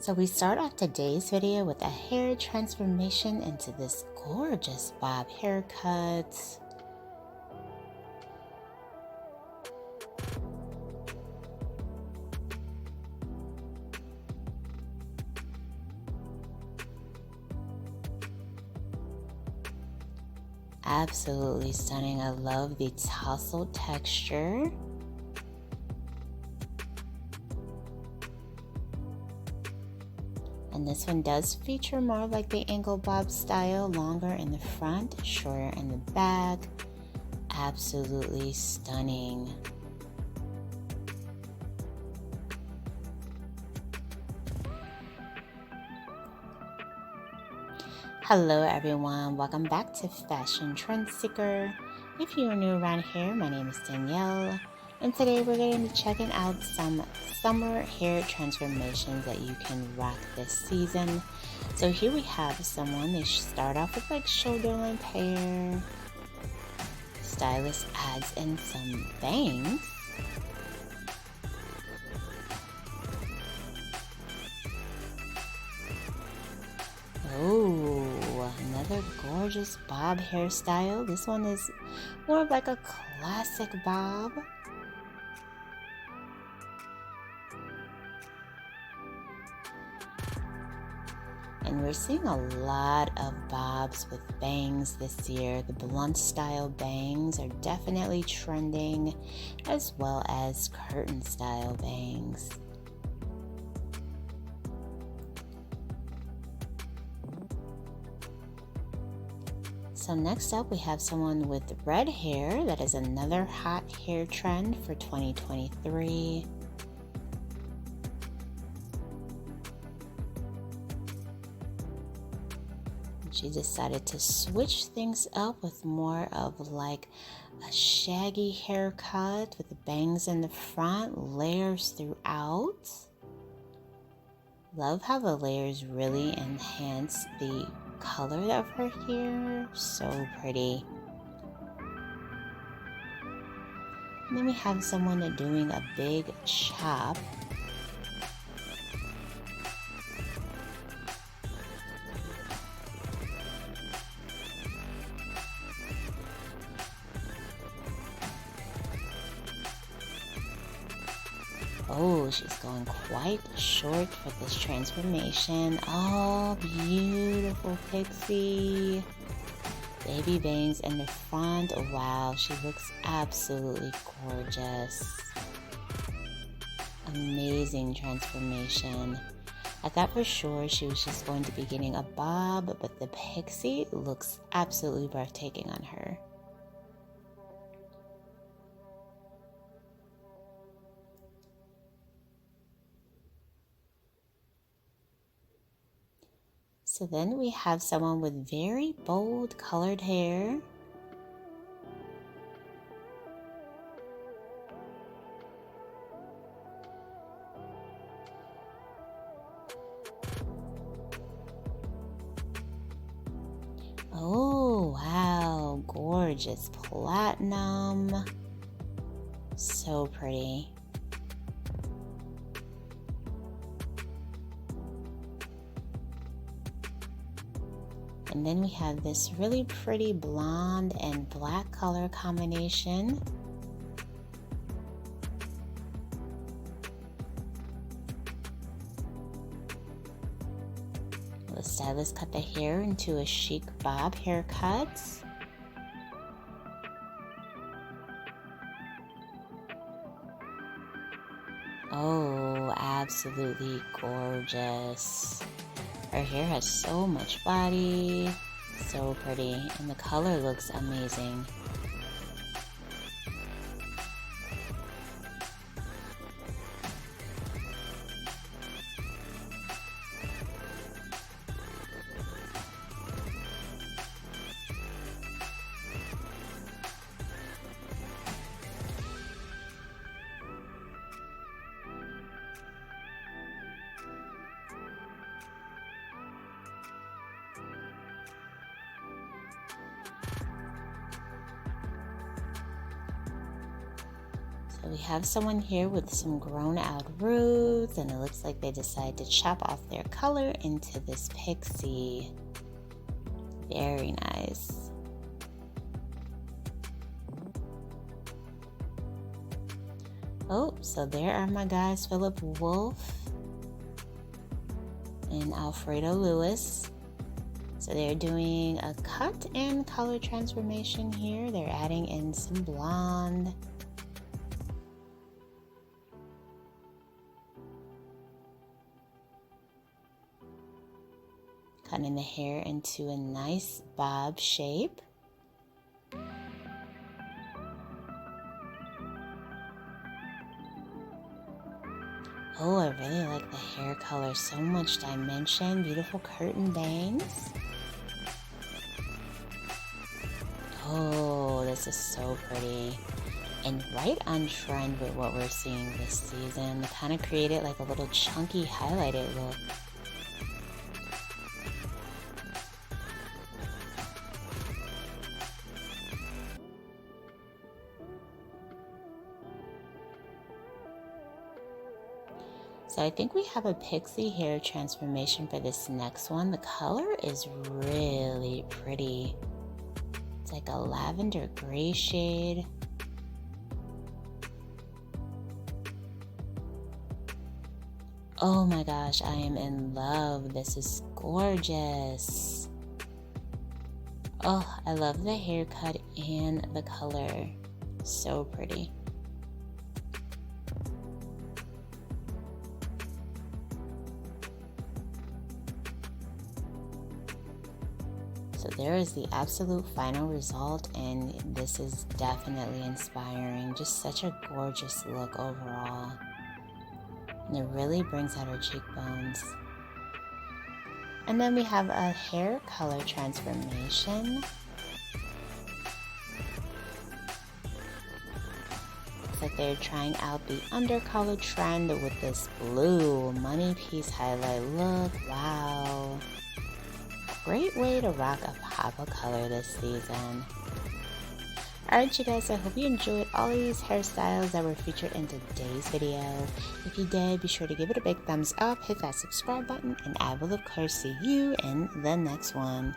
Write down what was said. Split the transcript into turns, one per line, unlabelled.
So we start off today's video with a hair transformation into this gorgeous bob haircut. Absolutely stunning. I love the tassel texture. And this one does feature more like the angle bob style, longer in the front, shorter in the back. Absolutely stunning. Hello everyone, welcome back to Fashion Trend Seeker. If you are new around here, my name is Danielle, and today we're going to be checking out some summer hair transformations that you can rock this season. So here we have someone, they start off with like shoulder length hair. Stylist adds in some bangs. Oh, another gorgeous bob hairstyle. This one is more of like a classic bob. And we're seeing a lot of bobs with bangs this year. The blunt style bangs are definitely trending, as well as curtain style bangs. So next up we have someone with red hair. That is another hot hair trend for 2023. She decided to switch things up with more of like a shaggy haircut with the bangs in the front, layers throughout. Love how the layers really enhance the color of her hair. So pretty. And then we have someone doing a big chop. Oh, she's going quite short for this transformation. Oh, beautiful pixie. Baby bangs in the front. Wow, she looks absolutely gorgeous. Amazing transformation. I thought for sure she was just going to be getting a bob, but the pixie looks absolutely breathtaking on her. So then we have someone with very bold colored hair. Oh, wow, gorgeous platinum. So pretty. And then we have this really pretty blonde and black color combination. The stylist cut the hair into a chic bob haircut. Oh, absolutely gorgeous. Her hair has so much body, so pretty, and the color looks amazing. So we have someone here with some grown out roots, and it looks like they decided to chop off their color into this pixie. Very nice. Oh, so there are my guys, Philip Wolf and Alfredo Lewis. So they're doing a cut and color transformation here. They're adding in some blonde. Cutting the hair into a nice bob shape. Oh, I really like the hair color. So much dimension. Beautiful curtain bangs. Oh, this is so pretty. And right on trend with what we're seeing this season. They kind of created like a little chunky highlighted look. So I think we have a pixie hair transformation for this next one. The color is really pretty. It's like a lavender gray shade. Oh my gosh, I am in love. This is gorgeous. Oh, I love the haircut and the color. So pretty. So there is the absolute final result, and this is definitely inspiring. Just such a gorgeous look overall. And it really brings out her cheekbones. And then we have a hair color transformation. Looks like they're trying out the undercolor trend with this blue money piece highlight look. Wow. Great way to rock a pop of color this season. Alright you guys, I hope you enjoyed all of these hairstyles that were featured in today's video. If you did, be sure to give it a big thumbs up, hit that subscribe button, and I will of course see you in the next one.